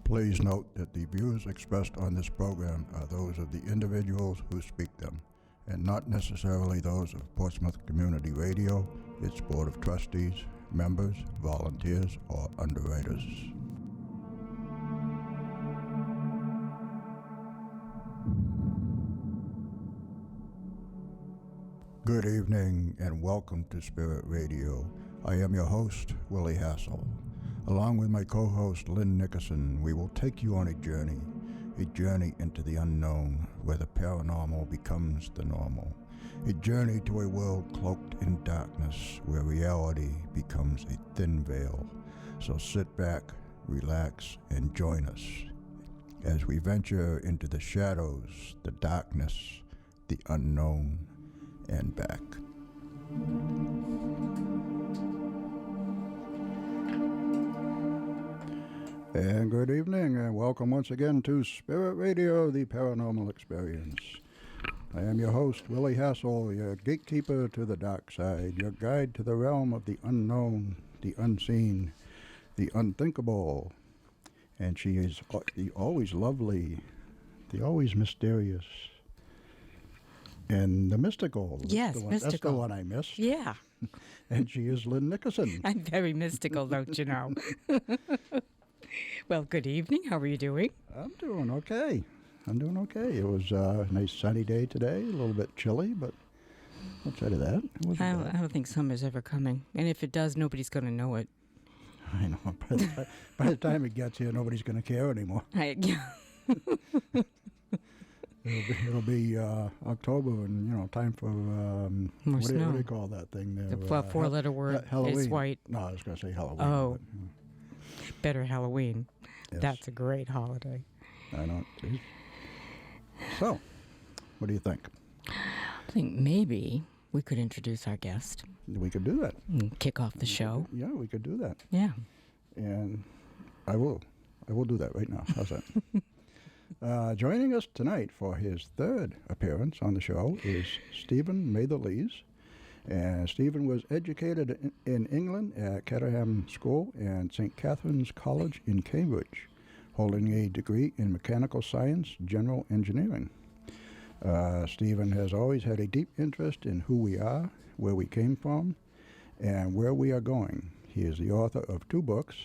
Please note that the views expressed on this program are those of the individuals who speak them, and not necessarily those of Portsmouth Community Radio, its Board of Trustees, members, volunteers, or underwriters. Good evening and welcome to Spirit Radio. I am your host, Willy Hassell. Along with my co-host, Lynn Nickerson, we will take you on a journey into the unknown, where the paranormal becomes the normal. A journey to a world cloaked in darkness, where reality becomes a thin veil. So sit back, relax, and join us as we venture into the shadows, the darkness, the unknown, and back. And good evening, and welcome once again to Spirit Radio, the Paranormal Experience. I am your host, Willy Hassell, your gatekeeper to the dark side, your guide to the realm of the unknown, the unseen, the unthinkable. And she is the always lovely, the always mysterious, and the mystical. Yes, mystical. That's the one I missed. Yeah. And she is Lynn Nickerson. I'm very mystical, don't you know? Well, good evening. How are you doing? I'm doing okay. It was a nice sunny day today, a little bit chilly, but outside of that, it wasn't bad. I don't think summer's ever coming. And if it does, nobody's going to know it. I know. By the time it gets here, nobody's going to care anymore. Yeah. It'll be October and, time for, more snow. What do you call that thing there? The four-letter word Halloween. is white. No, I was going to say Halloween. Oh, better Halloween. Yes. That's a great holiday. I know. So, what do you think? I think maybe we could introduce our guest. We could do that. And kick off the show. Yeah, we could do that. Yeah. And I will do that right now. How's that? Joining us tonight for his third appearance on the show is Stephen Matherlees. And Stephen was educated in England at Caterham School and St. Catherine's College in Cambridge, holding a degree in mechanical science, general engineering. Stephen has always had a deep interest in who we are, where we came from, and where we are going. He is the author of 2 books,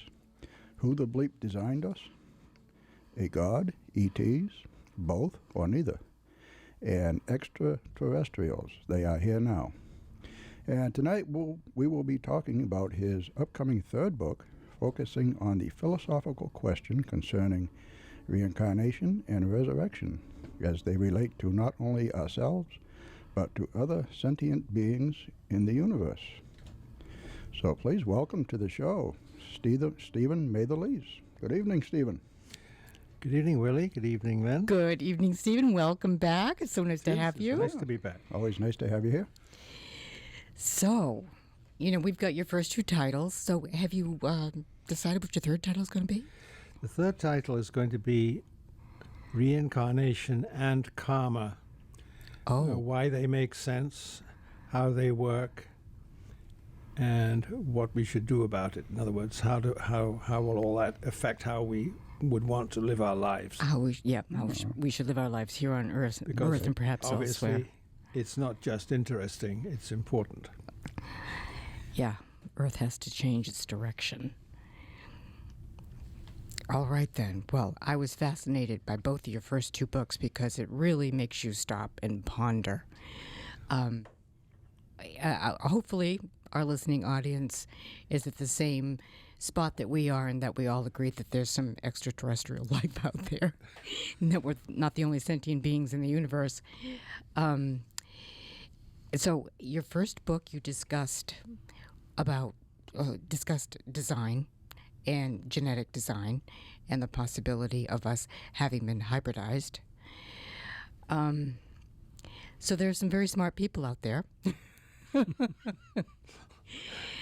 Who the Bleep Designed Us, A God, ETs, Both or Neither, and Extraterrestrials, They Are Here Now. And tonight we will be talking about his upcoming third book, focusing on the philosophical question concerning reincarnation and resurrection, as they relate to not only ourselves, but to other sentient beings in the universe. So please welcome to the show, Stephen Matherlees. Good evening, Stephen. Good evening, Willie. Good evening, Lynn. Good evening, Stephen. Welcome back. It's so nice to have you. Nice to be back. Always nice to have you here. So, we've got your first 2 titles. So have you decided what your third title is going to be? The third title is going to be Reincarnation and Karma. Oh. Why they make sense, how they work, and what we should do about it. In other words, how will all that affect how we would want to live our lives? We should live our lives here on Earth and perhaps elsewhere. Obviously, it's not just interesting, it's important. Yeah, Earth has to change its direction. All right, then. Well, I was fascinated by both of your first 2 books because it really makes you stop and ponder. Hopefully, our listening audience is at the same spot that we are, and that we all agree that there's some extraterrestrial life out there, and that we're not the only sentient beings in the universe. So your first book, you discussed design and genetic design and the possibility of us having been hybridized. So there's some very smart people out there.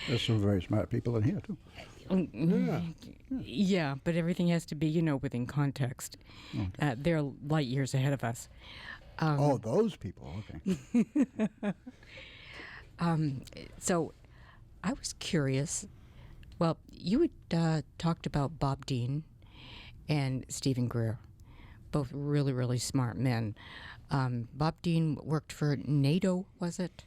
There's some very smart people in here, too. Yeah, but everything has to be, within context. Okay. They're light years ahead of us. Those people, okay. So I was curious. Well, you had talked about Bob Dean and Stephen Greer. Both really, really smart men. Bob Dean worked for NATO, was it?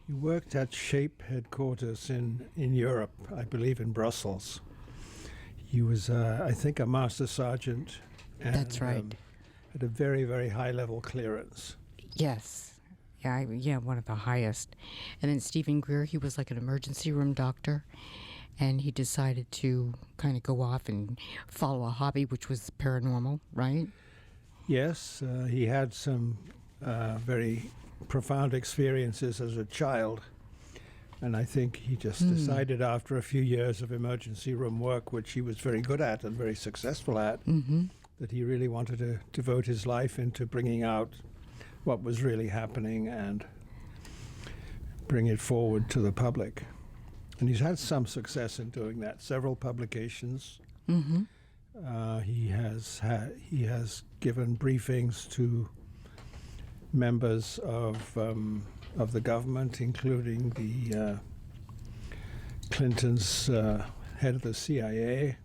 He worked at SHAPE headquarters in Europe, I believe in Brussels. He was, I think, a master sergeant. And, That's right. Had a very, very high level clearance. Yes. Yeah, one of the highest. And then Stephen Greer, he was like an emergency room doctor. And he decided to kind of go off and follow a hobby, which was paranormal, right? Yes, he had some very profound experiences as a child. And I think he just decided after a few years of emergency room work, which he was very good at and very successful at, that he really wanted to devote his life into bringing out what was really happening and bring it forward to the public. And he's had some success in doing that. Several publications. He has given briefings to members of the government, including the Clinton's head of the CIA,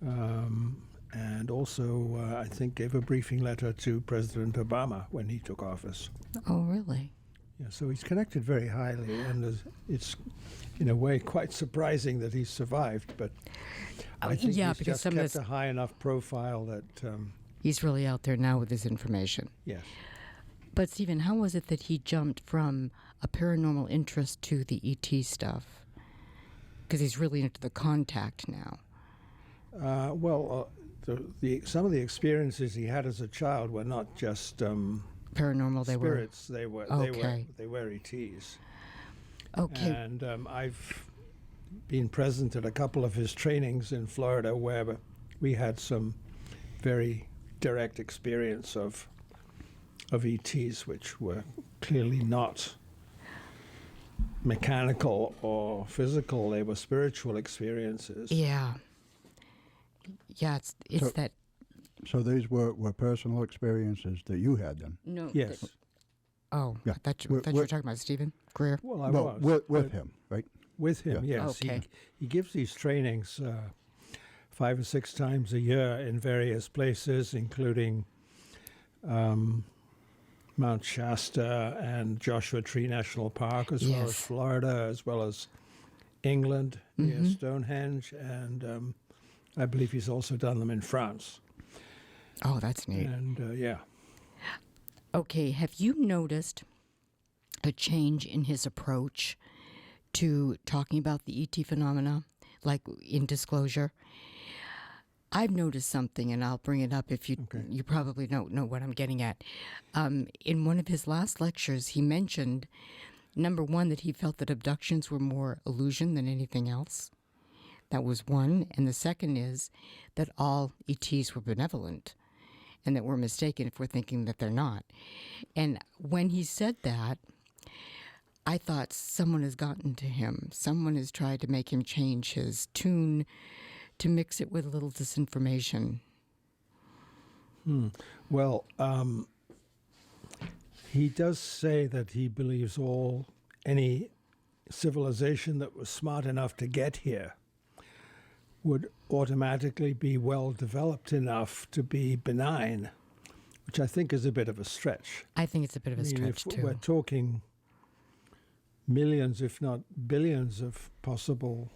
and also I think gave a briefing letter to President Obama when he took office. Oh, really? Yeah, so he's connected very highly, and it's in a way quite surprising that he's survived. But I think he's because just some kept of a high enough profile that he's really out there now with his information. yes. But Stephen, how was it that he jumped from a paranormal interest to the ET stuff? Because he's really into the contact now. Some of the experiences he had as a child were not just Paranormal, they spirits. were. They were ETs. Okay. And I've been present at a couple of his trainings in Florida where we had some very direct experience of ETs, which were clearly not mechanical or physical. They were spiritual experiences. Yeah. Yeah, it's that. So these were personal experiences that you had then? No. Yes. Oh, Yeah. I thought you were talking about Stephen Greer. Well, I Well, was. with him, right? With him, Yeah. yes. Okay. He gives these trainings 5 or 6 times a year in various places, including Mount Shasta and Joshua Tree National Park, as well as Yes. Florida, as well as England near Stonehenge, and I believe he's also done them in France. Oh, that's neat. And yeah. Okay, have you noticed a change in his approach to talking about the ET phenomena, like in disclosure? I've noticed something, and I'll bring it up if you you probably don't know what I'm getting at. In one of his last lectures, he mentioned, number one, that he felt that abductions were more illusion than anything else. That was one. And the second is that all ETs were benevolent and that we're mistaken if we're thinking that they're not. And when he said that, I thought someone has gotten to him. Someone has tried to make him change his tune to mix it with a little disinformation. Well, he does say that he believes any civilization that was smart enough to get here would automatically be well developed enough to be benign, which I think is a bit of a stretch. I think it's a bit of a stretch, if too. we're talking millions, if not billions, of possible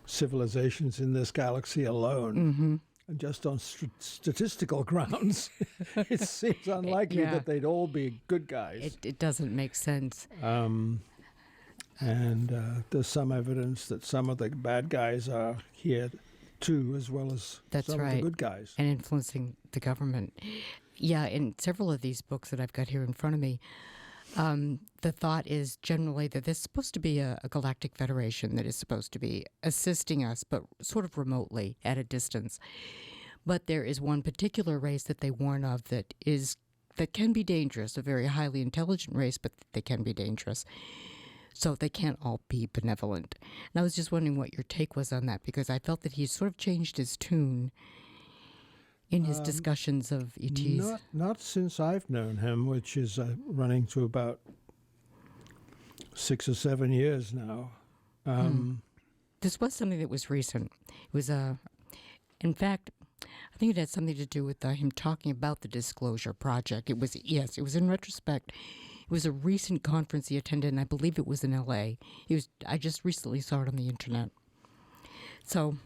civilizations in this galaxy alone, and just on statistical grounds, it seems unlikely that they'd all be good guys. It doesn't make sense. And there's some evidence that some of the bad guys are here too, as well as some of the good guys. And influencing the government. Yeah, in several of these books that I've got here in front of me, the thought is generally that there's supposed to be a galactic federation that is supposed to be assisting us, but sort of remotely at a distance. But there is one particular race that they warn of that can be dangerous, a very highly intelligent race, but they can be dangerous. So they can't all be benevolent. And I was just wondering what your take was on that, because I felt that he sort of changed his tune in his discussions of ETs. Not since I've known him, which is running to about 6 or 7 years now. This was something that was recent. It was in fact, I think it had something to do with him talking about the Disclosure Project. It was in retrospect. It was a recent conference he attended, and I believe it was in L.A. I just recently saw it on the internet. So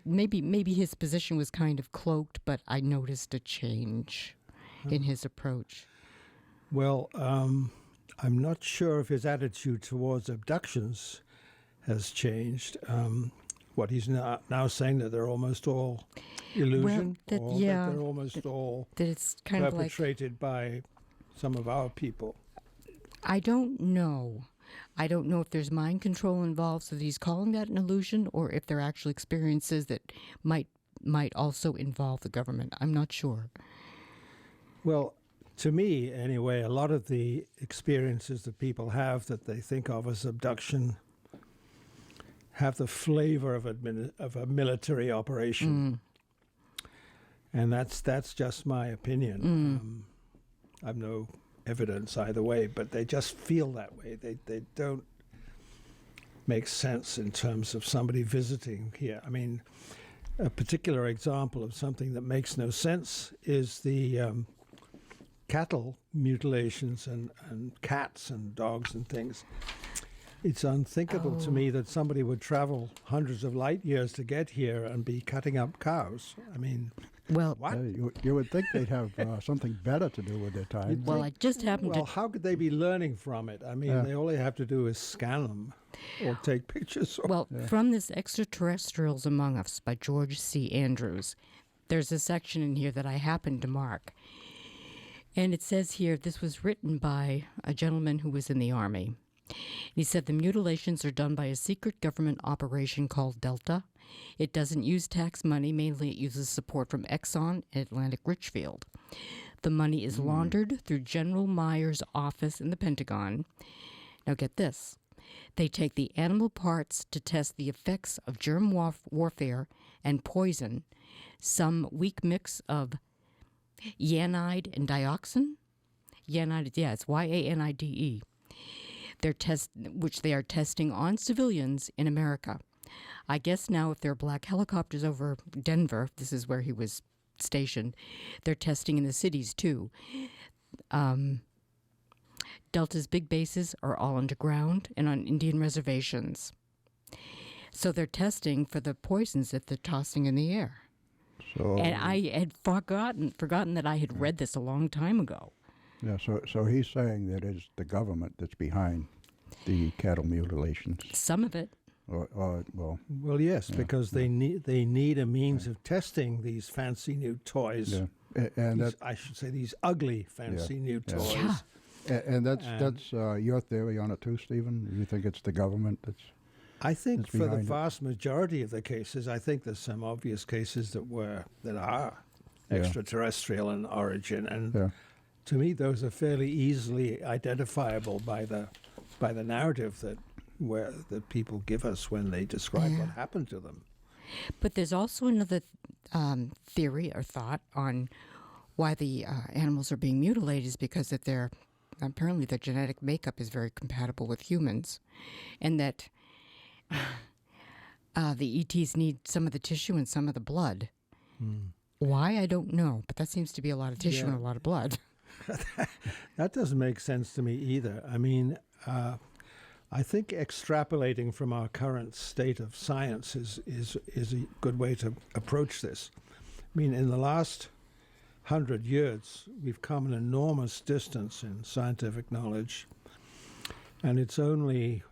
maybe his position was kind of cloaked, but I noticed a change in his approach. Well, I'm not sure if his attitude towards abductions has changed. What he's now saying that they're almost all illusion, that they're almost all that it's kind perpetrated by some of our people. I don't know. I don't know if there's mind control involved, so that he's calling that an illusion, or if they're actual experiences that might also involve the government. I'm not sure. Well, to me, anyway, a lot of the experiences that people have that they think of as abduction have the flavor of a military operation, and that's just my opinion. I've no evidence either way, but they just feel that way. They don't make sense in terms of somebody visiting here. I mean, a particular example of something that makes no sense is the cattle mutilations and cats and dogs and things. It's unthinkable to me that somebody would travel hundreds of light years to get here and be cutting up cows. I mean, well, what? You would think they'd have something better to do with their time. Well, I just happened to... Well, how could they be learning from it? I mean, all they have to do is scan them or take pictures. From this Extraterrestrials Among Us by George C. Andrews, there's a section in here that I happened to mark. And it says here, this was written by a gentleman who was in the Army. He said the mutilations are done by a secret government operation called Delta. It doesn't use tax money. Mainly it uses support from Exxon and Atlantic Richfield. The money is laundered through General Myers' office in the Pentagon. Now get this. They take the animal parts to test the effects of germ warfare and poison, some weak mix of yanide and dioxin. Yanide, it's Y-A-N-I-D-E. Which they are testing on civilians in America. I guess now if there are black helicopters over Denver, this is where he was stationed, they're testing in the cities too. Delta's big bases are all underground and on Indian reservations. So they're testing for the poisons that they're tossing in the air. And I had forgotten that I had read this a long time ago. Yeah, so he's saying that it's the government that's behind the cattle mutilations. Some of it. Well, yes, because they need a means of testing these fancy new toys. Yeah, and I should say these ugly fancy new toys. Yeah. And that's your theory on it too, Stephen? You think it's the government that's... I think for the vast majority of the cases, I think there's some obvious cases that are extraterrestrial in origin, and to me, those are fairly easily identifiable by the narrative that people give us when they describe what happened to them. But there's also another theory or thought on why the animals are being mutilated is because that apparently their genetic makeup is very compatible with humans, and that the ETs need some of the tissue and some of the blood. Why, I don't know, but that seems to be a lot of tissue and a lot of blood. That doesn't make sense to me either. I mean, I think extrapolating from our current state of science is a good way to approach this. I mean, in the last 100 years, we've come an enormous distance in scientific knowledge, and it's only,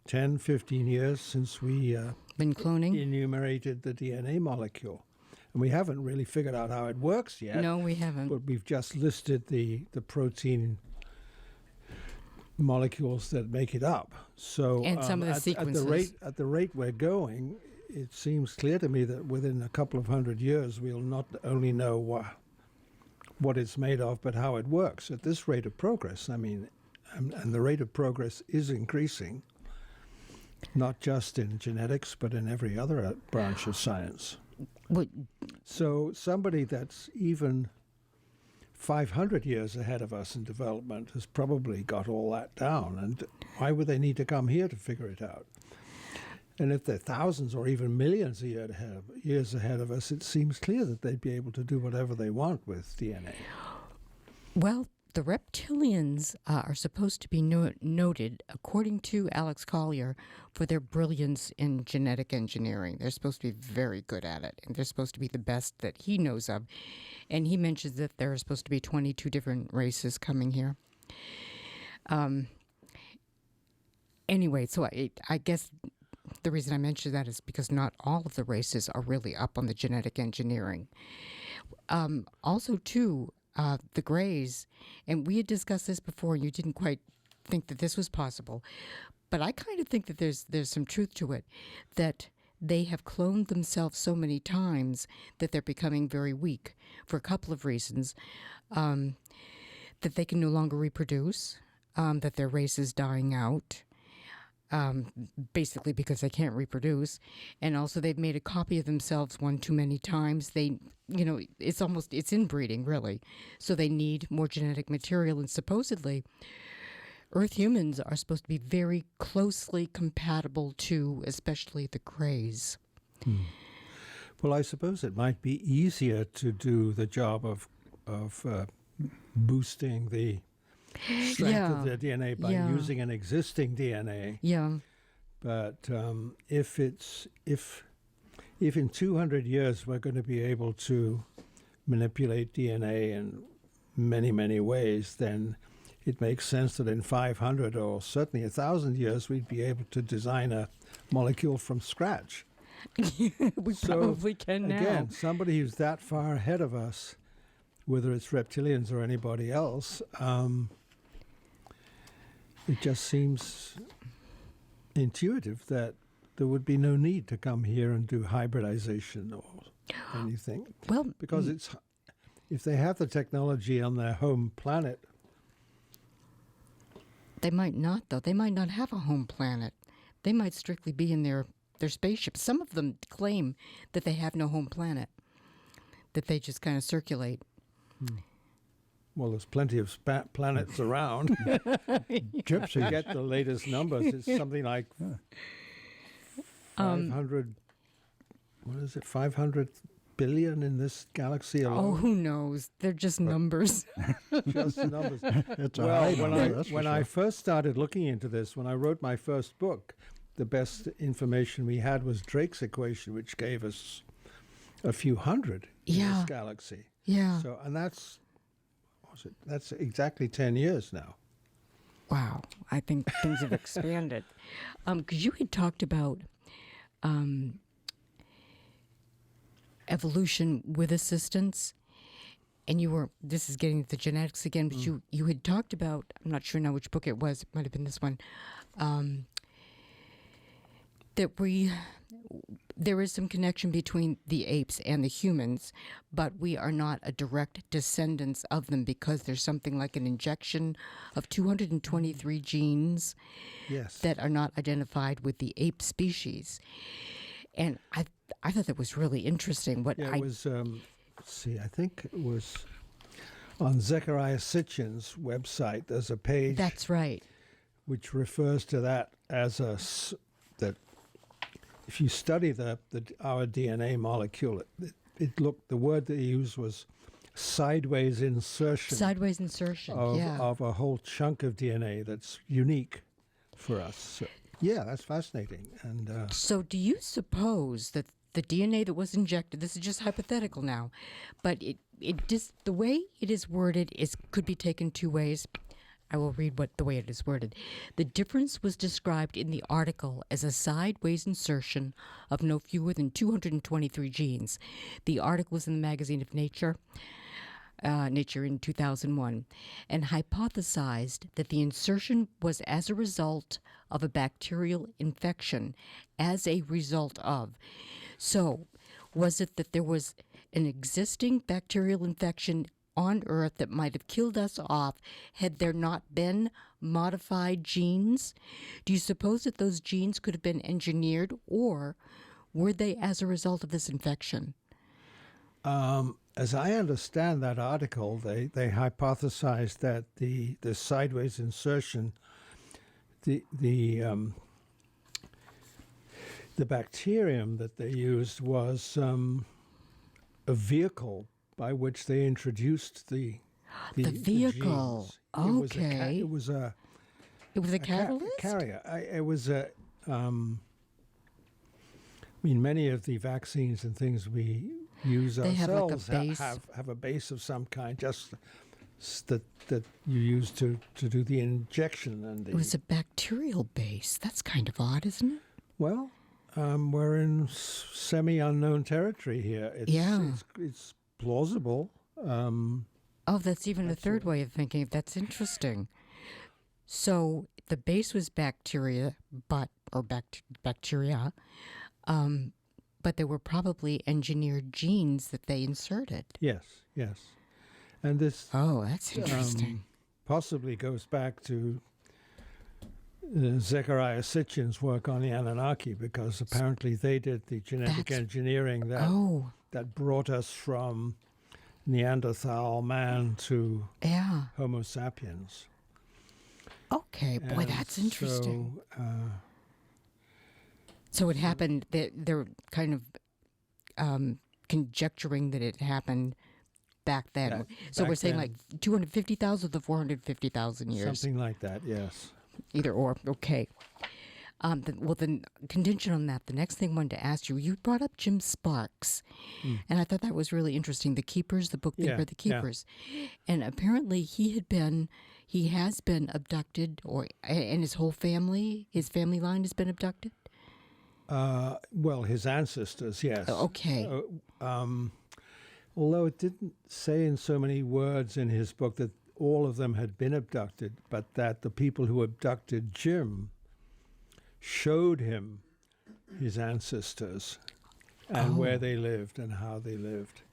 10, 15 years since we been cloning, enumerated the DNA molecule. And we haven't really figured out how it works yet. No, we haven't. But we've just listed the protein molecules that make it up. So and some of the sequences. At the rate we're going, it seems clear to me that within a couple of 100 years, we'll not only know what it's made of, but how it works. At this rate of progress, I mean, and the rate of progress is increasing, not just in genetics, but in every other branch of science. So somebody that's even 500 years ahead of us in development has probably got all that down. And why would they need to come here to figure it out? And if they're thousands or even millions of years ahead of us, it seems clear that they'd be able to do whatever they want with DNA. Well, the reptilians are supposed to be noted, according to Alex Collier, for their brilliance in genetic engineering. They're supposed to be very good at it, and they're supposed to be the best that he knows of. And he mentions that there are supposed to be 22 different races coming here. Anyway, so I guess the reason I mention that is because not all of the races are really up on the genetic engineering. Also, too, the Greys, and we had discussed this before, and you didn't quite think that this was possible, but I kind of think that there's some truth to it, that they have cloned themselves so many times that they're becoming very weak for a couple of reasons, that they can no longer reproduce, that their race is dying out, basically because they can't reproduce, and also they've made a copy of themselves one too many times. It's inbreeding, really. So they need more genetic material, and supposedly Earth humans are supposed to be very closely compatible to, especially the Greys. Well, I suppose it might be easier to do the job of boosting the strength of their DNA by using an existing DNA. Yeah. But if in 200 years we're going to be able to manipulate DNA in many, many ways, then it makes sense that in 500 or certainly 1,000 years we'd be able to design a molecule from scratch. We probably can now. Again, somebody who's that far ahead of us, whether it's reptilians or anybody else, it just seems intuitive that there would be no need to come here and do hybridization or anything. Well, because if they have the technology on their home planet. They might not, though. They might not have a home planet. They might strictly be in their spaceships. Some of them claim that they have no home planet, that they just kind of circulate. Well, there's plenty of planets around. Gypsies. To get the latest numbers, it's something like 500, what is it, 500 billion in this galaxy alone? Oh, who knows? They're just numbers. Just numbers. It's a Well, high number, that's for when I sure. first started looking into this, when I wrote my first book, the best information we had was Drake's equation, which gave us a few hundred in this galaxy. Yeah. So, and that's exactly 10 years now. Wow. I think things have expanded. Because you had talked about evolution with assistance, and this is getting to the genetics again, but you had talked about, I'm not sure now which book it was, it might have been this one, that there is some connection between the apes and the humans, but we are not a direct descendants of them because there's something like an injection of 223 genes that are not identified with the ape species. And I thought that was really interesting. It was, I think it was on Zechariah Sitchin's website, there's a page. That's right. Which refers to that as that if you study our DNA molecule, the word they used was sideways insertion. Sideways insertion, of a whole chunk of DNA that's unique for us. So, yeah, that's fascinating. And so do you suppose that the DNA that was injected, this is just hypothetical now, but the way it is worded could be taken two ways. I will read the way it is worded. The difference was described in the article as a sideways insertion of no fewer than 223 genes. The article was in the magazine of Nature in 2001, and hypothesized that the insertion was as a result of a bacterial infection, So, was it that there was an existing bacterial infection on Earth that might have killed us off had there not been modified genes? Do you suppose that those genes could have been engineered, or were they as a result of this infection? As I understand that article, they hypothesized that the sideways insertion, the the bacterium that they used was a vehicle by which they introduced the vehicle. genes. Okay. It was a catalyst? carrier. It was a. I mean, many of the vaccines and things we use They have like a ourselves base. have a base of some kind, just that you use to do the injection and the. It was a bacterial base. That's kind of odd, isn't it? Well, we're in semi-unknown territory here. It's plausible. Oh, that's even a third way of thinking. That's interesting. So the base was bacteria, bacteria, but there were probably engineered genes that they inserted. Yes, and this. Oh, that's interesting. Possibly goes back to Zecharia Sitchin's work on the Anunnaki, because apparently they did the genetic engineering that brought us from Neanderthal man to Homo sapiens. Okay, boy, And that's interesting. So, So it happened. They're kind of conjecturing that it happened back then. So we're saying like 250,000 to 450,000 years. Something like that, yes. Either or. Okay. Then contingent on that, the next thing I wanted to ask you, you brought up Jim Sparks, and I thought that was really interesting. The Keepers, the book they read, The Keepers, and apparently he has been abducted, and his whole family, his family line has been abducted. Well, his ancestors, yes. Okay. Although it didn't say in so many words in his book that all of them had been abducted, but that the people who abducted Jim showed him his ancestors and where they lived and how they lived.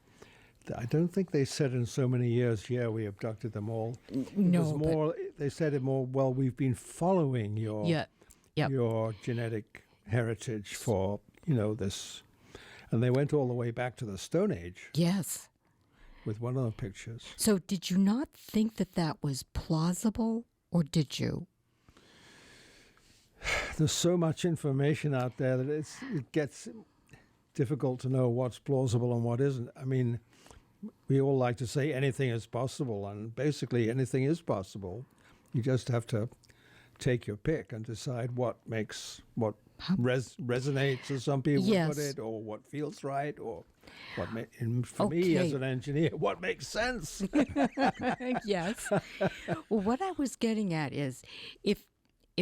I don't think they said in so many years, we abducted them all. No, it was more, they said it more, well, we've been following your genetic heritage for, this. And they went all the way back to the Stone Age. Yes. With one of the pictures. So did you not think that was plausible, or did you? There's so much information out there that it gets difficult to know what's plausible and what isn't. I mean, we all like to say anything is possible, and basically anything is possible. You just have to take your pick and decide what resonates, as some people put it, or what feels right, or what for me as an engineer, what makes sense. Yes. Well, what I was getting at is if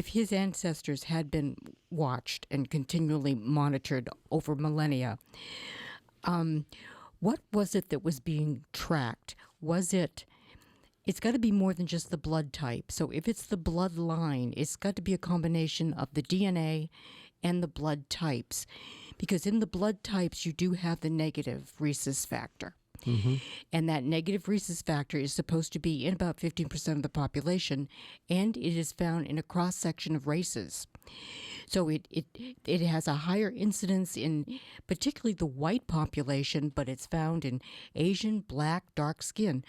his ancestors had been watched and continually monitored over millennia, what was it that was being tracked? It's got to be more than just the blood type. So if it's the bloodline, it's got to be a combination of the DNA and the blood types. Because in the blood types, you do have the negative rhesus factor. Mm-hmm. And that negative rhesus factor is supposed to be in about 15% of the population, and it is found in a cross-section of races. So it has a higher incidence in particularly the white population, but it's found in Asian, black, dark skin.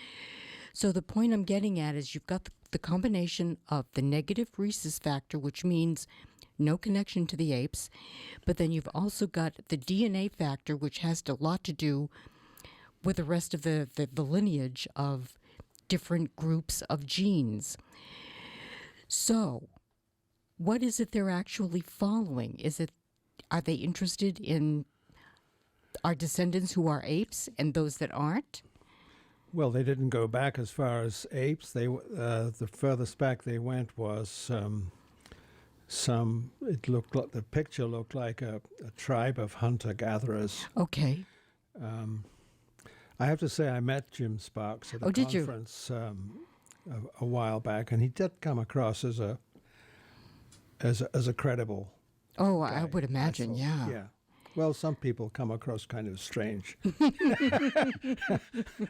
So the point I'm getting at is you've got the combination of the negative rhesus factor, which means no connection to the apes, but then you've also got the DNA factor, which has a lot to do with the rest of the lineage of different groups of genes. So, what is it they're actually following? Are they interested in our descendants who are apes and those that aren't? Well, they didn't go back as far as apes. They the furthest back they went was It looked like the picture looked like a tribe of hunter-gatherers. Okay. I have to say, I met Jim Sparks at a conference a while back, and he did come across as a credible. Oh, guy, I would imagine, yeah. Yeah. Well, some people come across kind of strange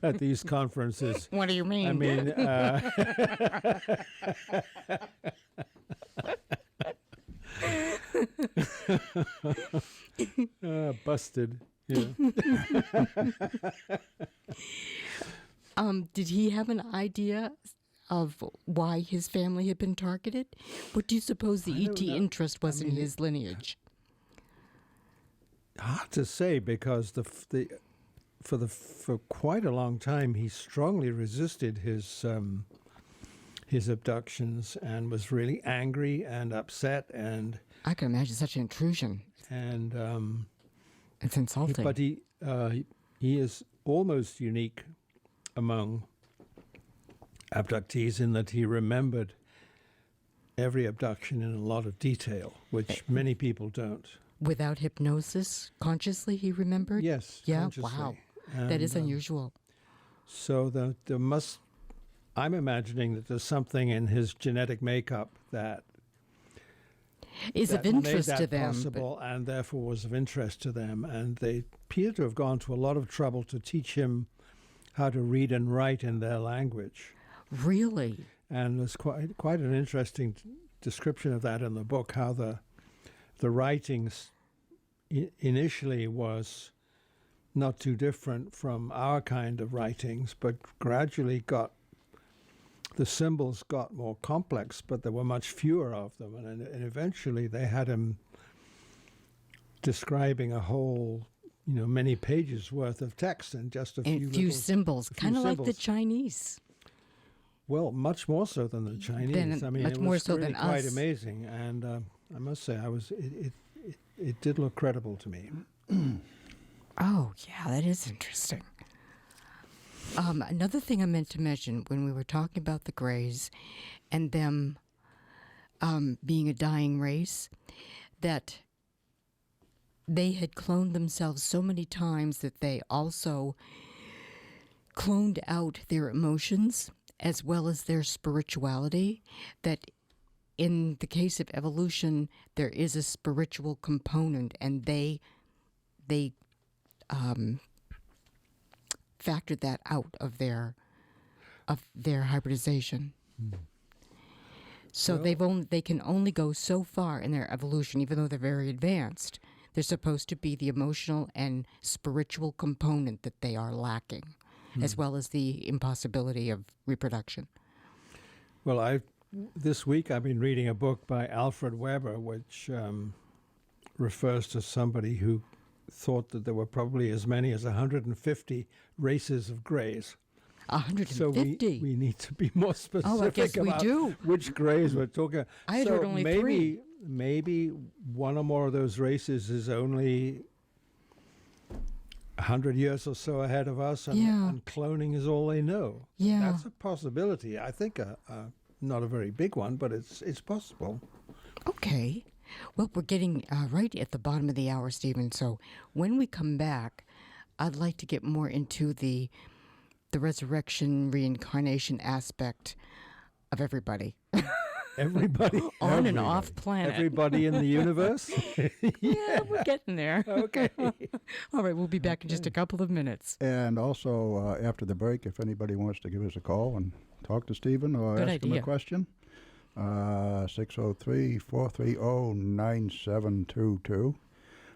at these conferences. What do you mean? I mean, busted. Yeah. Did he have an idea of why his family had been targeted? What do you suppose the ET interest was in his lineage? hard to say, because for quite a long time he strongly resisted his abductions and was really angry and upset, and I can imagine such an intrusion. and It's insulting. but he is almost unique among abductees in that he remembered every abduction in a lot of detail, which many people don't. Without hypnosis, consciously he remembered? Yes, Yeah, consciously. wow. That is And, unusual. So there must, I'm imagining that there's something in his genetic makeup that Is of that interest made to that them. possible, and therefore was of interest to them. And they appear to have gone to a lot of trouble to teach him how to read and write in their language. Really? And there's quite an interesting description of that in the book, how the writings initially was not too different from our kind of writings, but gradually the symbols got more complex, but there were much fewer of them. And eventually they had him describing a whole, many pages worth of text in just a And few symbols, kind of like the symbols. Chinese. Well, much more so than the Chinese. Much it more was so really than quite us. amazing. And I must say, it did look credible to me. Oh, yeah, that is interesting. Another thing I meant to mention when we were talking about the Greys and them being a dying race, that they had cloned themselves so many times that they also cloned out their emotions as well as their spirituality, that in the case of evolution, there is a spiritual component, and they factored that out of their hybridization. So they can only go so far in their evolution, even though they're very advanced. They're supposed to be the emotional and spiritual component that they are lacking, as well as the impossibility of reproduction. Well, this week I've been reading a book by Alfred Weber, which refers to somebody who thought that there were probably as many as 150 races of Greys. 150? So we need to be more specific Oh, I guess we about do. which Greys we're talking. I had heard only three. Maybe one or more of those races is only 100 years or so ahead of us, and cloning is all they know. Yeah. That's a possibility. I think not a very big one, but it's possible. Okay. Well, we're getting right at the bottom of the hour, Stephen. So when we come back, I'd like to get more into the resurrection, reincarnation aspect of everybody. Everybody. On and off planet. Everybody in the universe? Yeah, we're getting there. Okay. All right, we'll be back in just a couple of minutes. And also, after the break, if anybody wants to give us a call and talk to Stephen or Good ask him idea. a question, 603-430-9722.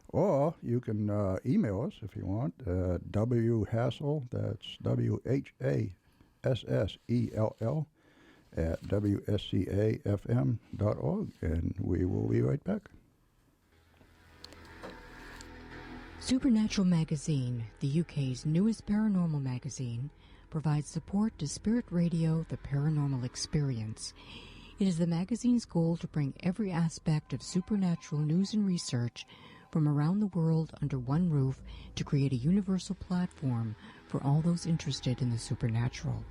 Or you can email us if you want, Hassell, that's WHASSELL, at WSCAFM.org, and we will be right back. Supernatural Magazine, the UK's newest paranormal magazine, provides support to Spirit Radio, the Paranormal Experience. It is the magazine's goal to bring every aspect of supernatural news and research from around the world under one roof to create a universal platform for all those interested in the supernatural.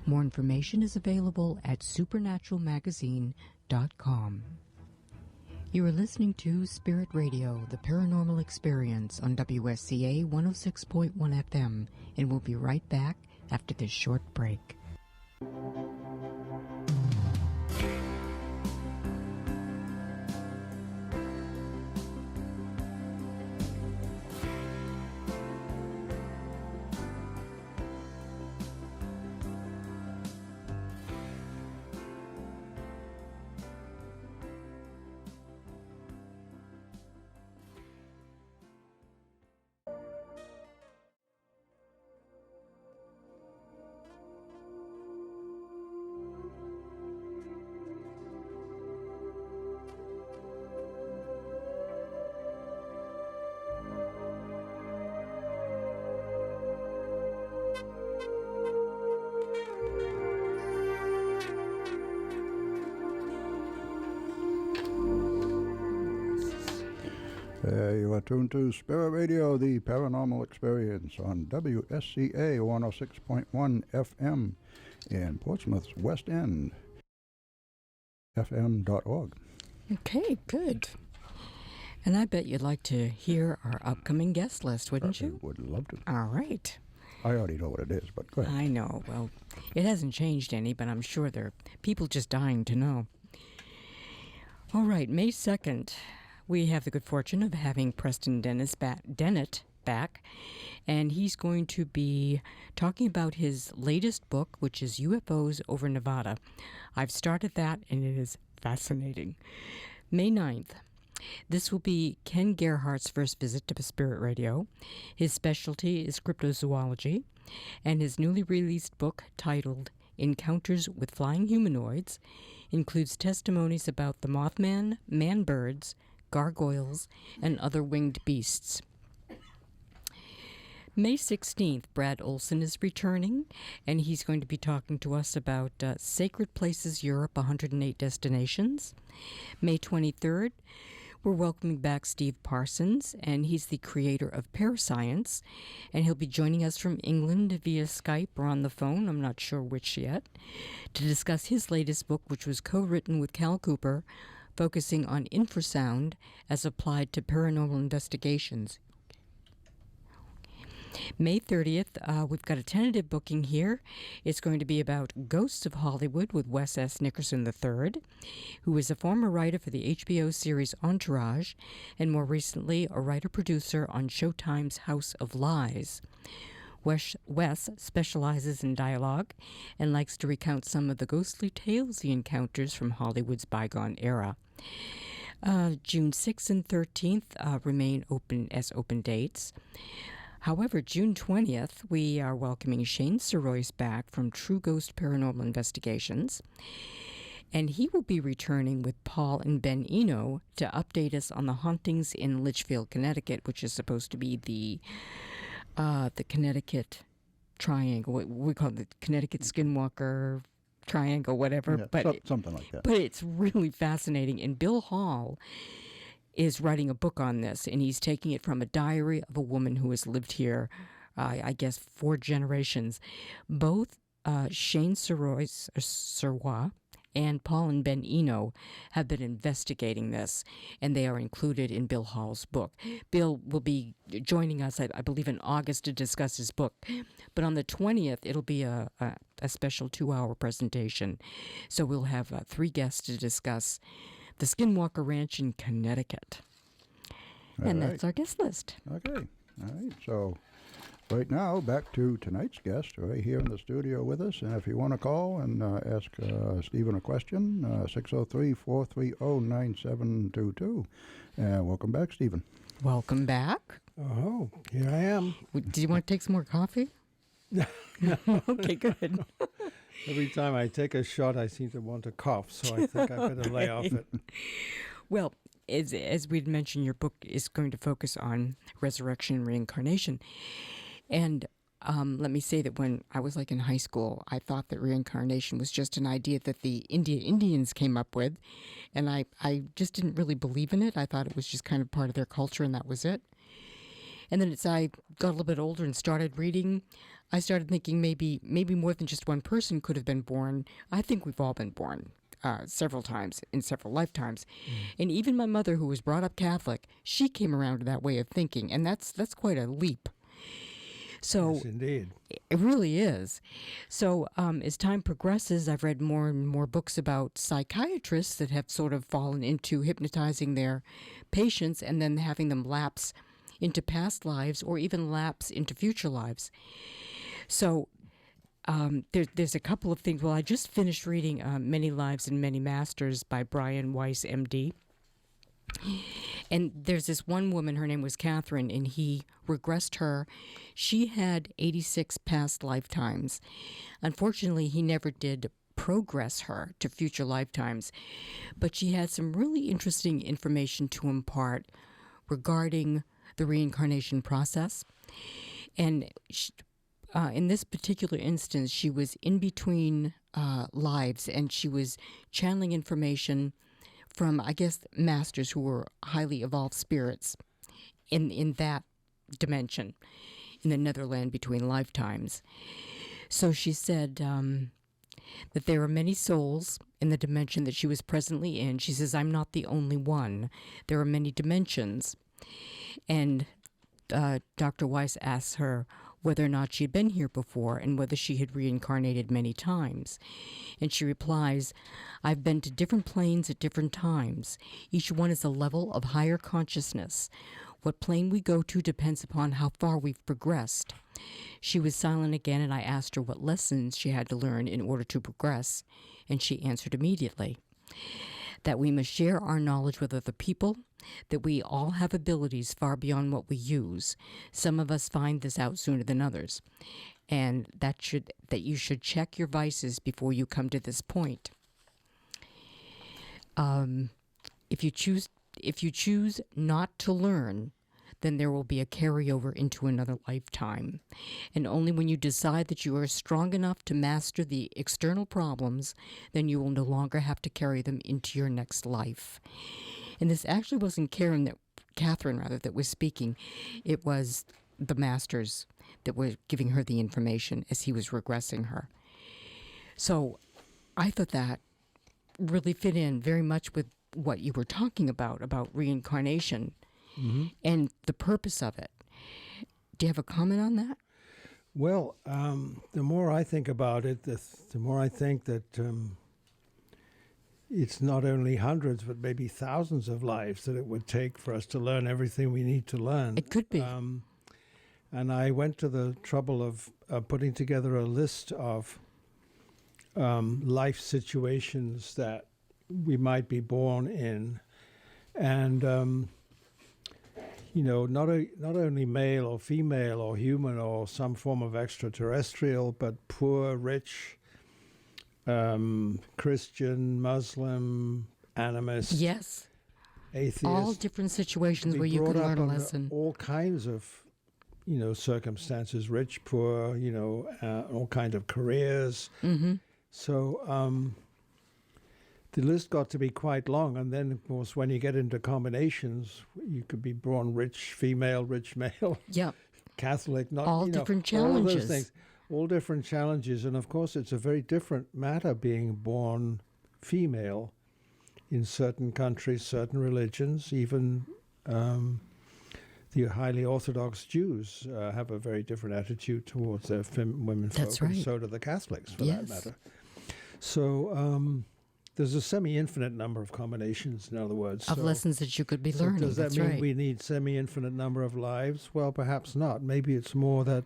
More information is available at supernaturalmagazine.com. You are listening to Spirit Radio, the Paranormal Experience on WSCA 106.1 FM, and we'll be right back after this short break. You are tuned to Spirit Radio, the Paranormal Experience on WSCA 106.1 FM in Portsmouth's West End, fm.org. Okay, good. And I bet you'd like to hear our upcoming guest list, wouldn't you? Would love to. All right. I already know what it is, but go ahead. I know. Well, it hasn't changed any, but I'm sure there are people just dying to know. All right, May 2nd, we have the good fortune of having Preston Dennett back, and he's going to be talking about his latest book, which is UFOs over Nevada. I've started that, and it is fascinating. May 9th, this will be Ken Gerhardt's first visit to Spirit Radio. His specialty is cryptozoology, and his newly released book, titled Encounters with Flying Humanoids, includes testimonies about the Mothman, man-birds, gargoyles, and other winged beasts. May 16th, Brad Olson is returning, and he's going to be talking to us about Sacred Places Europe, 108 Destinations. May 23rd, we're welcoming back Steve Parsons, and he's the creator of Parascience, and he'll be joining us from England via Skype or on the phone, I'm not sure which yet, to discuss his latest book, which was co-written with Cal Cooper, focusing on infrasound as applied to paranormal investigations. May 30th, we've got a tentative booking here. It's going to be about Ghosts of Hollywood with Wes S. Nickerson III, who is a former writer for the HBO series Entourage, and more recently a writer-producer on Showtime's House of Lies. Wes specializes in dialogue and likes to recount some of the ghostly tales he encounters from Hollywood's bygone era. June 6th and 13th remain open dates. However, June 20th, we are welcoming Shane Sirois back from True Ghost Paranormal Investigations, and he will be returning with Paul and Ben Eno to update us on the hauntings in Litchfield, Connecticut, which is supposed to be the Connecticut Triangle. What we call it, the Connecticut Skinwalker Triangle, whatever. Yeah, but something like that. But it's really fascinating, and Bill Hall is writing a book on this, and he's taking it from a diary of a woman who has lived here, I guess, 4 generations. Both Shane Sirois and Paul and Ben Eno have been investigating this, and they are included in Bill Hall's book. Bill will be joining us, I believe, in August to discuss his book. But on the 20th, it'll be a special 2-hour presentation. So we'll have 3 guests to discuss the Skinwalker Ranch in Connecticut. And that's our guest list. Okay. All right. So right now, back to tonight's guest right here in the studio with us. And if you want to call and ask Stephen a question, 603-430-9722. Welcome back, Stephen. Welcome back. Oh, here I am. Do you want to take some more coffee? Okay, good. Every time I take a shot, I seem to want to cough, so I think I better lay off it. Well, as we'd mentioned, your book is going to focus on resurrection and reincarnation. And let me say that when I was in high school, I thought that reincarnation was just an idea that the Indians came up with. And I just didn't really believe in it. I thought it was just kind of part of their culture, and that was it. And then as I got a little bit older and started reading, I started thinking maybe more than just one person could have been born. I think we've all been born several times in several lifetimes. And even my mother, who was brought up Catholic, she came around to that way of thinking, and that's quite a leap. So Yes, indeed. it really is. So as time progresses, I've read more and more books about psychiatrists that have sort of fallen into hypnotizing their patients and then having them lapse into past lives or even lapse into future lives. So there's a couple of things. Well, I just finished reading Many Lives and Many Masters by Brian Weiss, M.D. And there's this one woman, her name was Catherine, and he regressed her. She had 86 past lifetimes. Unfortunately, he never did progress her to future lifetimes, but she had some really interesting information to impart regarding the reincarnation process. And she, in this particular instance, she was in between lives, and she was channeling information from, I guess, masters who were highly evolved spirits in that dimension, in the Netherland between lifetimes. So she said that there are many souls in the dimension that she was presently in. She says, I'm not the only one. There are many dimensions. And Dr. Weiss asks her whether or not she'd been here before and whether she had reincarnated many times. And she replies, I've been to different planes at different times. Each one is a level of higher consciousness. What plane we go to depends upon how far we've progressed. She was silent again, and I asked her what lessons she had to learn in order to progress, and she answered immediately that we must share our knowledge with other people, that we all have abilities far beyond what we use. Some of us find this out sooner than others, and that you should check your vices before you come to this point. If you choose not to learn, then there will be a carryover into another lifetime. And only when you decide that you are strong enough to master the external problems, then you will no longer have to carry them into your next life. And this actually wasn't Catherine that was speaking. It was the masters that were giving her the information as he was regressing her. So I thought that really fit in very much with what you were talking about reincarnation. Mm-hmm. And the purpose of it. Do you have a comment on that? Well, the more I think about it, the more I think that it's not only hundreds, but maybe thousands of lives that it would take for us to learn everything we need to learn. It could be. And I went to the trouble of putting together a list of life situations that we might be born in. And not only male or female or human or some form of extraterrestrial, but poor, rich, Christian, Muslim, animist, yes, atheist. All different situations where you can learn a lesson. All kinds of, circumstances, rich, poor, all kinds of careers. Mm-hmm. So the list got to be quite long, and then, of course, when you get into combinations, you could be born rich female, rich male, yep, Catholic, not all different challenges. All those things, all different challenges, and of course, it's a very different matter being born female in certain countries, certain religions. Even the highly Orthodox Jews have a very different attitude towards their women folk. That's right. And so do the Catholics, for yes. that matter. So. There's a semi-infinite number of combinations, in other words. Of lessons that you could be learning. Does that That's mean right. we need semi-infinite number of lives? Well, perhaps not. Maybe it's more that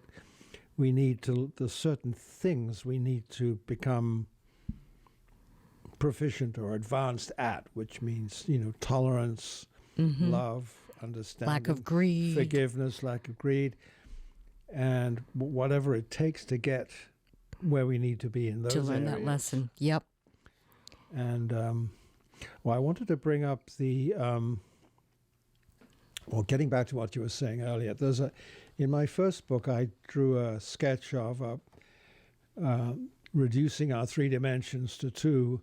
we need to, there's certain things we need to become proficient or advanced at, which means, tolerance, mm-hmm. love, understanding. Lack of greed. Forgiveness, lack of greed, and whatever it takes to get where we need to be in those areas. To learn that lesson. Yep. And, I wanted to bring up getting back to what you were saying earlier, in my first book, I drew a sketch of reducing our 3 dimensions to 2,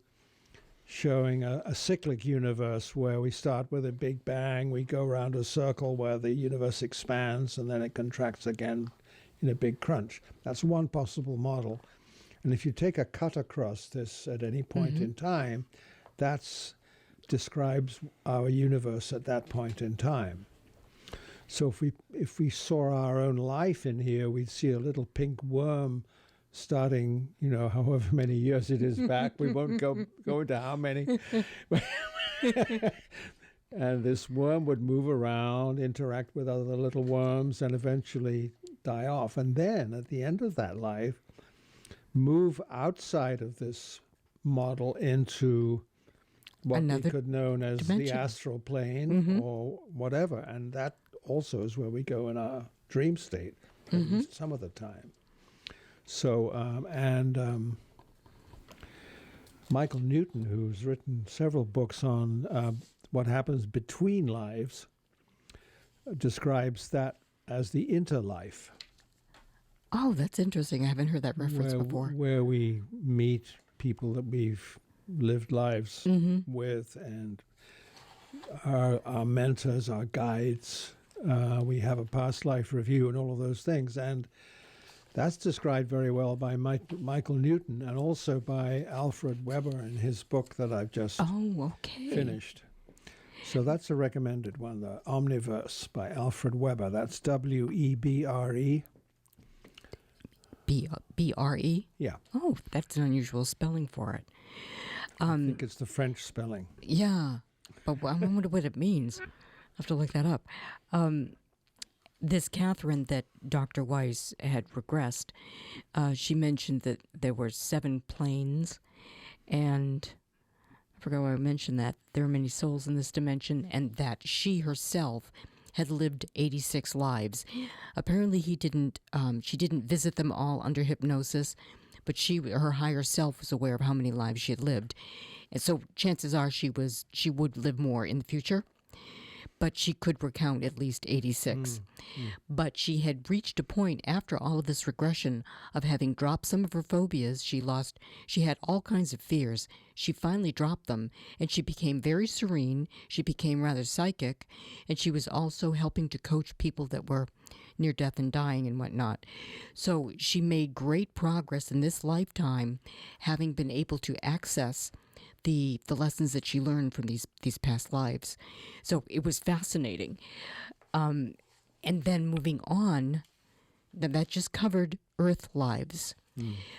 showing a cyclic universe where we start with a big bang, we go around a circle where the universe expands, and then it contracts again in a big crunch. That's one possible model. And if you take a cut across this at any point mm-hmm. in time, that describes our universe at that point in time. So if we saw our own life in here, we'd see a little pink worm starting, however many years it is back. We won't go into how many. And this worm would move around, interact with other little worms, and eventually die off. And then at the end of that life, move outside of this model into what we could know as the astral plane mm-hmm. or whatever. And that also is where we go in our dream state, at mm-hmm. least some of the time. So, Michael Newton, who's written several books on what happens between lives, describes that as the interlife. Oh, that's interesting. I haven't heard that reference before. Where we meet people that we've lived lives mm-hmm. with, and our mentors, our guides, We have a past life review and all of those things. And that's described very well by Michael Newton and also by Alfred Weber in his book that I've just finished. So that's a recommended one, The Omniverse by Alfred Weber. That's W-E-B-R-E. B-R-E? Yeah. Oh, that's an unusual spelling for it. I think it's the French spelling. Yeah, but I wonder what it means. I'll have to look that up. This Catherine that Dr. Weiss had regressed, she mentioned that there were 7 planes, and I forgot why I mentioned that. There are many souls in this dimension, and that she herself had lived 86 lives. Apparently she didn't visit them all under hypnosis, but her higher self was aware of how many lives she had lived. And so chances are she would live more in the future, but she could recount at least 86. But she had reached a point after all of this regression of having dropped some of her phobias. She had all kinds of fears. She finally dropped them, and she became very serene. She became rather psychic, and she was also helping to coach people that were near death and dying and whatnot. So she made great progress in this lifetime, having been able to access the lessons that she learned from these past lives. So it was fascinating. And then moving on, that just covered Earth lives.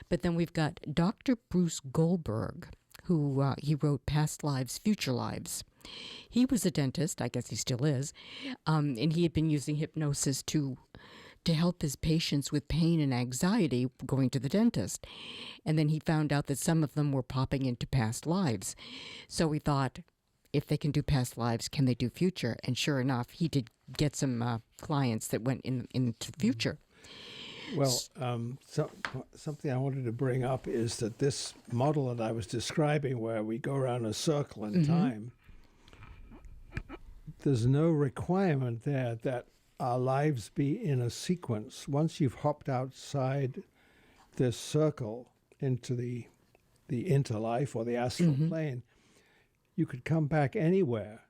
But then we've got Dr. Bruce Goldberg, who he wrote Past Lives, Future Lives. He was a dentist, I guess he still is, and he had been using hypnosis to help his patients with pain and anxiety going to the dentist. And then he found out that some of them were popping into past lives. So he thought, if they can do past lives, can they do future? And sure enough, he did get some clients that went into the future. Well, something I wanted to bring up is that this model that I was describing, where we go around a circle in time, there's no requirement there that our lives be in a sequence. Once you've hopped outside this circle into the interlife or the astral plane, you could come back anywhere.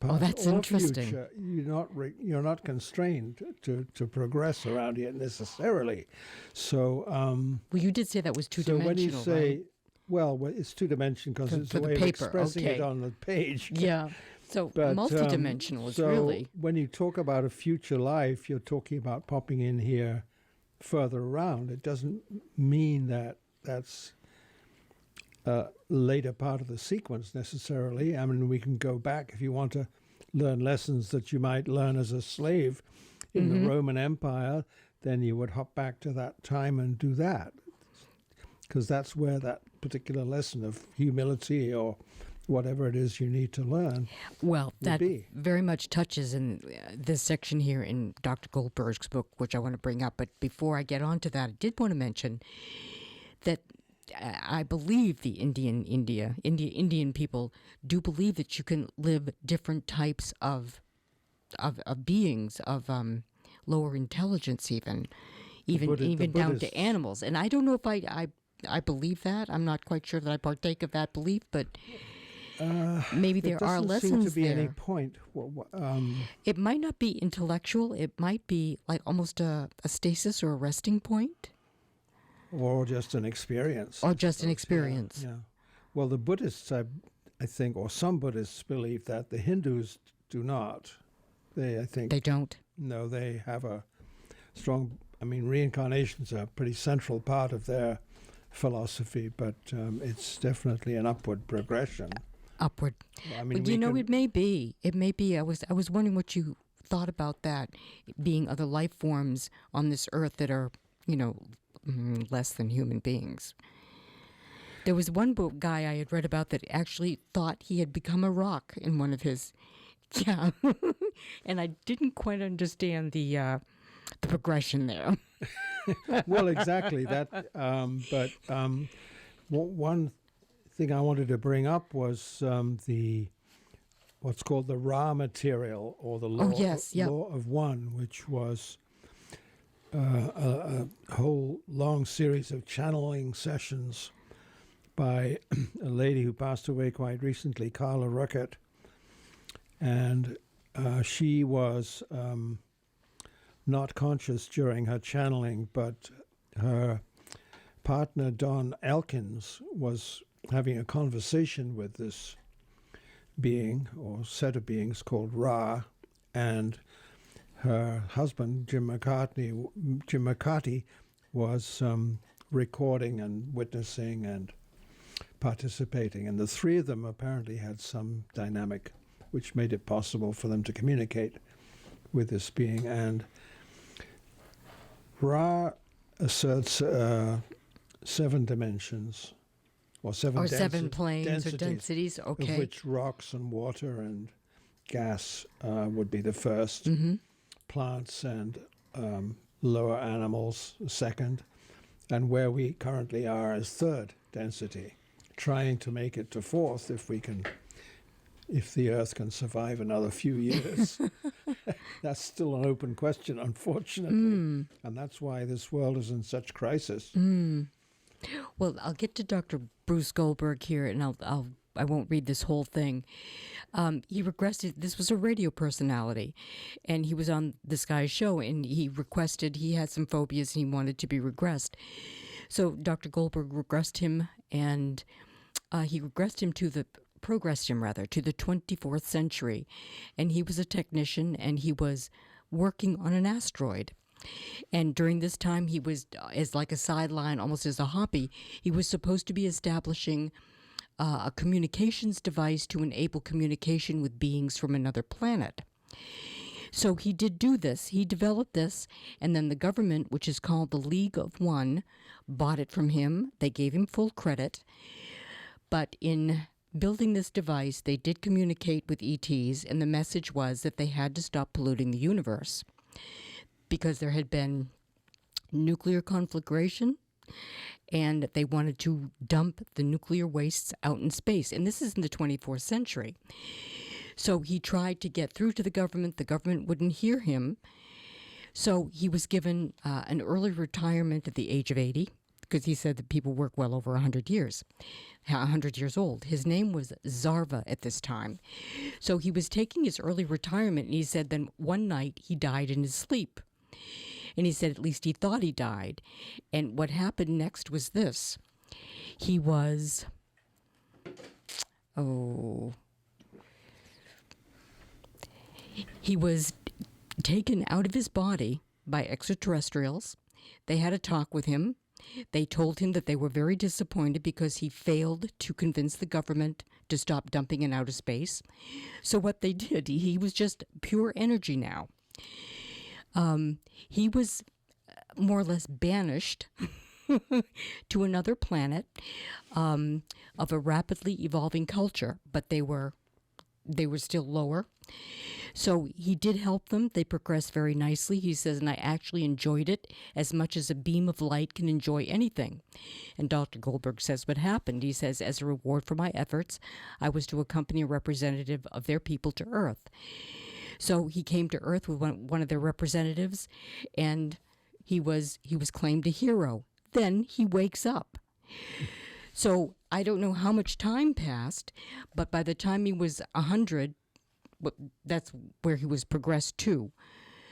Oh, that's interesting. Future, you're not constrained to progress around here necessarily. So, well, you did say that was two-dimensional. So when you say, right? well, it's two-dimensional because it's a way of expressing it on the page. Yeah. So but, multidimensional is really. When you talk about a future life, you're talking about popping in here further around. It doesn't mean that that's a later part of the sequence necessarily. I mean, we can go back if you want to learn lessons that you might learn as a slave in the Roman Empire, then you would hop back to that time and do that. Because that's where that particular lesson of humility or whatever it is you need to learn. Well, that very much touches in this section here in Dr. Goldberg's book, which I want to bring up. But before I get on to that, I did want to mention that I believe the Indian people do believe that you can live different types of beings, of lower intelligence, even down to animals. And I don't know if I believe that. I'm not quite sure that I partake of that belief, but maybe there are lessons there. There doesn't seem to be any point. It might not be intellectual. It might be like almost a stasis or a resting point. Or just an experience. Or just an experience. Yeah. Well, the Buddhists, I think, or some Buddhists believe that. The Hindus do not. I think. They don't? No, they have a strong, reincarnation's a pretty central part of their philosophy, but it's definitely an upward progression. Upward. But it may be. It may be. I was wondering what you thought about that, being other life forms on this earth that are, less than human beings. There was one guy I had read about that actually thought he had become a rock in one of his, and I didn't quite understand the progression there. Well, exactly that. But one thing I wanted to bring up was what's called the Ra material, or the law of one, which was a whole long series of channeling sessions by a lady who passed away quite recently, Carla Ruckert. And she was not conscious during her channeling, but her partner, Don Elkins, was having a conversation with this being or set of beings called Ra, and her husband, Jim McCarty, was recording and witnessing and participating. And the three of them apparently had some dynamic which made it possible for them to communicate with this being. And Ra asserts 7 dimensions, or seven 7 planes or densities. Okay. Of which rocks and water and gas would be the first, plants and lower animals second, and where we currently are is 3rd density, trying to make it to 4th if the Earth can survive another few years. That's still an open question, unfortunately, and that's why this world is in such crisis. Well, I'll get to Dr. Bruce Goldberg here, and I won't read this whole thing. He requested, this was a radio personality, and he was on this guy's show, and he had some phobias, and he wanted to be regressed. So Dr. Goldberg progressed him to the 24th century, and he was a technician, and he was working on an asteroid. And during this time, he was, as like a sideline, almost as a hobby, he was supposed to be establishing a communications device to enable communication with beings from another planet. So he did do this. He developed this, and then the government, which is called the League of One, bought it from him. They gave him full credit. But in building this device, they did communicate with ETs, and the message was that they had to stop polluting the universe because there had been nuclear conflagration, and they wanted to dump the nuclear wastes out in space. And this is in the 24th century. So he tried to get through to the government. The government wouldn't hear him. So he was given an early retirement at the age of 80, because he said that people work well over 100 years old. His name was Zarva at this time. So he was taking his early retirement, and he said then one night he died in his sleep. And he said at least he thought he died. And what happened next was this. He was, he was taken out of his body by extraterrestrials. They had a talk with him. They told him that they were very disappointed because he failed to convince the government to stop dumping in outer space. So what they did, he was just pure energy now. He was more or less banished to another planet of a rapidly evolving culture, but they were still lower. So he did help them. They progressed very nicely. He says, and I actually enjoyed it as much as a beam of light can enjoy anything. And Dr. Goldberg says what happened. He says, as a reward for my efforts, I was to accompany a representative of their people to Earth. So he came to Earth with one of their representatives, and he was claimed a hero. Then he wakes up. So I don't know how much time passed, but by the time he was 100, that's where he was progressed to.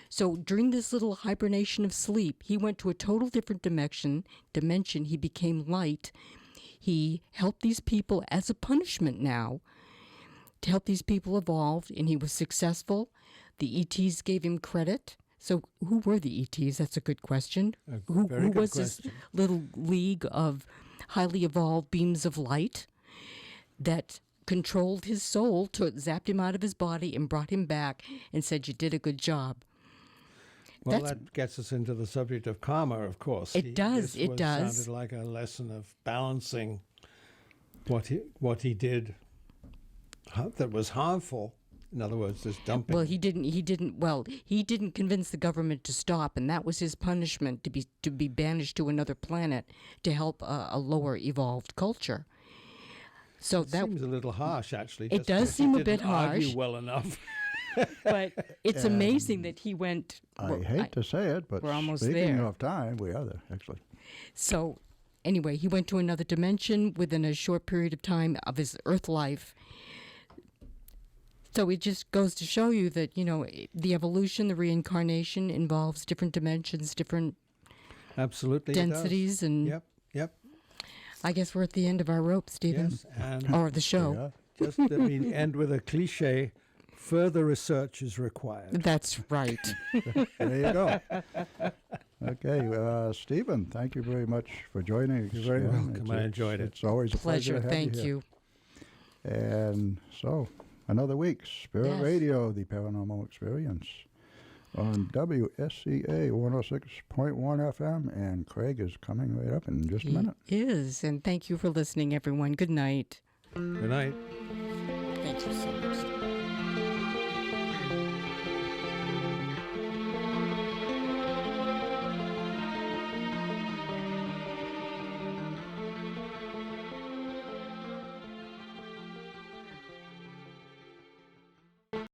So during this little hibernation of sleep, he went to a total different dimension. He became light. He helped these people as a punishment now to help these people evolve, and he was successful. The ETs gave him credit. So who were the ETs? That's a good question. Who was this little league of highly evolved beams of light that controlled his soul, zapped him out of his body and brought him back and said, you did a good job? Well, that gets us into the subject of karma, of course. It does. Sounded like a lesson of balancing what he did that was harmful. In other words, this dumping. Well, he didn't convince the government to stop, and that was his punishment, to be banished to another planet to help a lower evolved culture. So that seems a little harsh, actually. It does seem a bit harsh. Argue well enough. But it's amazing that he went. I hate to say it, but we're almost speaking there. of time, we are there, actually. So anyway, he went to another dimension within a short period of time of his Earth life. So it just goes to show you that, the evolution, the reincarnation involves different dimensions, different Absolutely. densities, and Yep. I guess we're at the end of our rope, Stephen. Yes. And Or the show. Yeah. just let me end with a cliche. Further research is required. That's right. There you go. Okay, Stephen, thank you very much for joining us. You're very again. welcome. I enjoyed it. It's always a pleasure Pleasure. to have Thank you here. you. And so, another week, Spirit Yes. Radio, the Paranormal Experience, on WSCA 106.1 FM, and Craig is coming right up in just a minute. He is, and thank you for listening, everyone. Good night. Good night. Thank you so much.